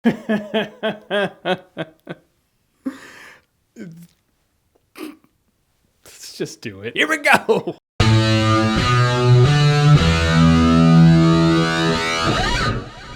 Let's just do it. Here we go.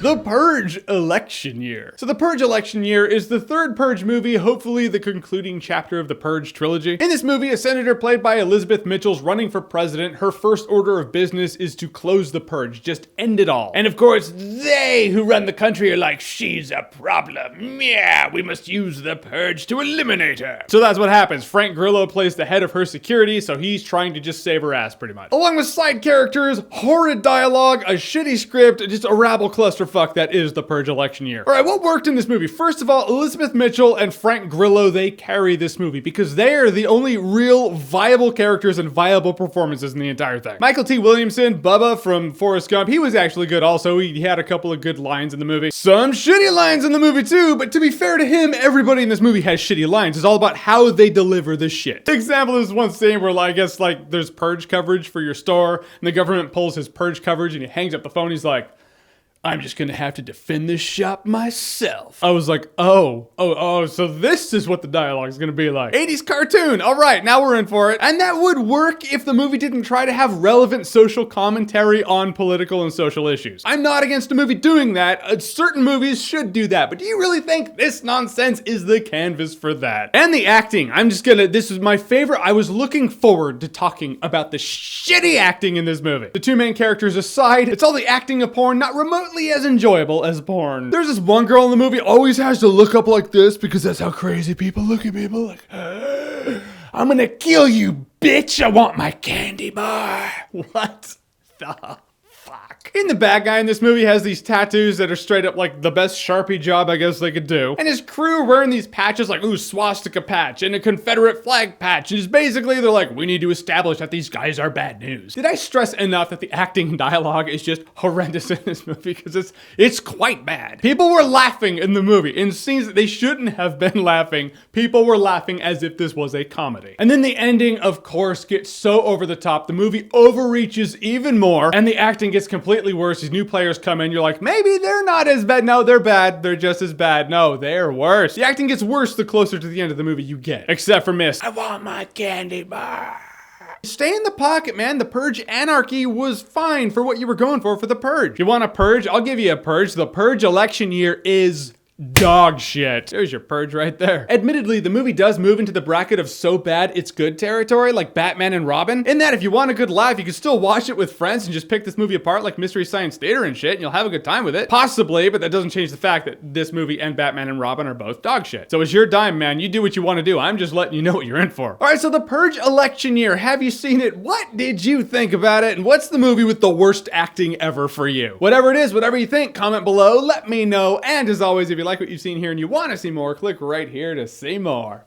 The Purge election year. So the Purge election year is the third Purge movie, hopefully the concluding chapter of the Purge trilogy. In this movie, a senator played by Elizabeth Mitchell's running for president. Her first order of business is to close the Purge, just end it all. And of course, they who run the country are like, she's a problem. Yeah, we must use the Purge to eliminate her. So that's what happens. Frank Grillo plays the head of her security, so he's trying to just save her ass pretty much. Along with side characters, horrid dialogue, a shitty script, just a rabble clusterfuck that is the Purge election year. All right, what worked in this movie? First of all, Elizabeth Mitchell and Frank Grillo, they carry this movie because they are the only real viable characters and viable performances in the entire thing. Michael T. Williamson, Bubba from Forrest Gump, he was actually good also. He had a couple of good lines in the movie. Some shitty lines in the movie too, but to be fair to him, everybody in this movie has shitty lines. It's all about how they deliver the shit. Example is one scene where I guess there's Purge coverage for your store and the government pulls his Purge coverage and he hangs up the phone. He's like, I'm just gonna have to defend this shop myself. I was like, oh, so this is what the dialogue is gonna be like. 80s cartoon, all right, now we're in for it. And that would work if the movie didn't try to have relevant social commentary on political and social issues. I'm not against a movie doing that. Certain movies should do that, but do you really think this nonsense is the canvas for that? And the acting, this is my favorite. I was looking forward to talking about the shitty acting in this movie. The two main characters aside, it's all the acting of porn, not remotely as enjoyable as porn. There's this one girl in the movie always has to look up like this because that's how crazy people look at people like, I'm gonna kill you, bitch. I want my candy bar. What the fuck? And the bad guy in this movie has these tattoos that are straight up like the best Sharpie job I guess they could do. And his crew are wearing these patches like, ooh, swastika patch and a Confederate flag patch. And just basically they're like, we need to establish that these guys are bad news. Did I stress enough that the acting and dialogue is just horrendous in this movie? Because it's quite bad. People were laughing in the movie. In scenes that they shouldn't have been laughing, people were laughing as if this was a comedy. And then the ending, of course, gets so over the top. The movie overreaches even more and the acting gets completely worse. These new players come in, you're like, maybe they're not as bad. No, they're bad. They're just as bad. No, they're worse. The acting gets worse the closer to the end of the movie you get. Except for Miss, I want my candy bar. Stay in the pocket, man. The Purge anarchy was fine for what you were going for the Purge. You want a Purge? I'll give you a Purge. The Purge election year is dog shit. There's your Purge right there. Admittedly, the movie does move into the bracket of so bad it's good territory, like Batman and Robin. In that, if you want a good laugh, you can still watch it with friends and just pick this movie apart like Mystery Science Theater and shit, and you'll have a good time with it. Possibly, but that doesn't change the fact that this movie and Batman and Robin are both dog shit. So it's your dime, man. You do what you want to do. I'm just letting you know what you're in for. All right, so the Purge election year. Have you seen it? What did you think about it? And what's the movie with the worst acting ever for you? Whatever it is, whatever you think, comment below. Let me know. And as always, if you like what you've seen here and you want to see more, click right here to see more.